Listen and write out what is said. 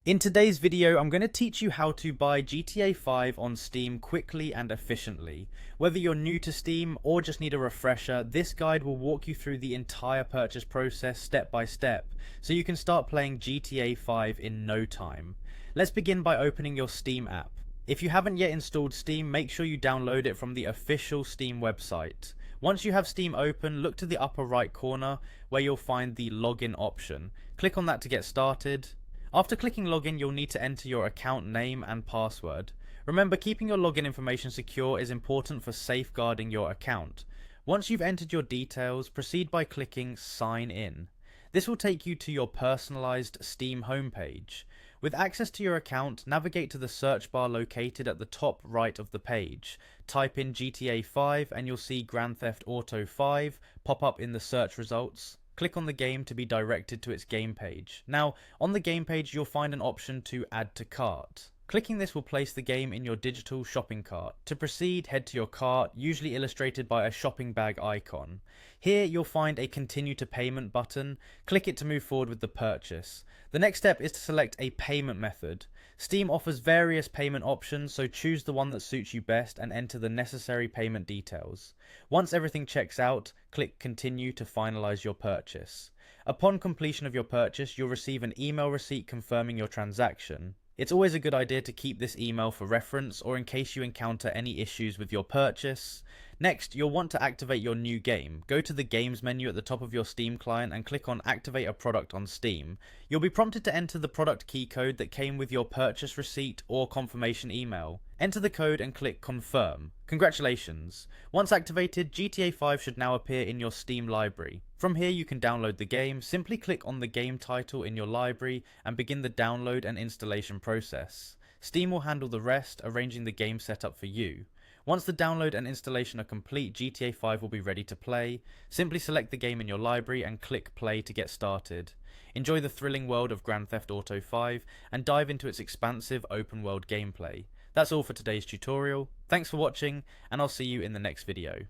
In today's video, I'm going to teach you how to buy GTA 5 on Steam quickly and efficiently. Whether you're new to Steam or just need a refresher, this guide will walk you through the entire purchase process step by step, so you can start playing GTA 5 in no time. Let's begin by opening your Steam app. If you haven't yet installed Steam, make sure you download it from the official Steam website. Once you have Steam open, look to the upper right corner where you'll find the login option. Click on that to get started. After clicking login, you'll need to enter your account name and password. Remember, keeping your login information secure is important for safeguarding your account. Once you've entered your details, proceed by clicking sign in. This will take you to your personalized Steam homepage. With access to your account, navigate to the search bar located at the top right of the page. Type in GTA 5 and you'll see Grand Theft Auto 5 pop up in the search results. Click on the game to be directed to its game page. Now, on the game page, you'll find an option to add to cart. Clicking this will place the game in your digital shopping cart. To proceed, head to your cart, usually illustrated by a shopping bag icon. Here, you'll find a continue to payment button. Click it to move forward with the purchase. The next step is to select a payment method. Steam offers various payment options, so choose the one that suits you best and enter the necessary payment details. Once everything checks out, click continue to finalize your purchase. Upon completion of your purchase, you'll receive an email receipt confirming your transaction. It's always a good idea to keep this email for reference or in case you encounter any issues with your purchase. Next, you'll want to activate your new game. Go to the Games menu at the top of your Steam client and click on Activate a Product on Steam. You'll be prompted to enter the product key code that came with your purchase receipt or confirmation email. Enter the code and click Confirm. Congratulations! Once activated, GTA 5 should now appear in your Steam library. From here you can download the game. Simply click on the game title in your library and begin the download and installation process. Steam will handle the rest, arranging the game setup for you. Once the download and installation are complete, GTA 5 will be ready to play. Simply select the game in your library and click play to get started. Enjoy the thrilling world of Grand Theft Auto 5 and dive into its expansive open world gameplay. That's all for today's tutorial. Thanks for watching, and I'll see you in the next video.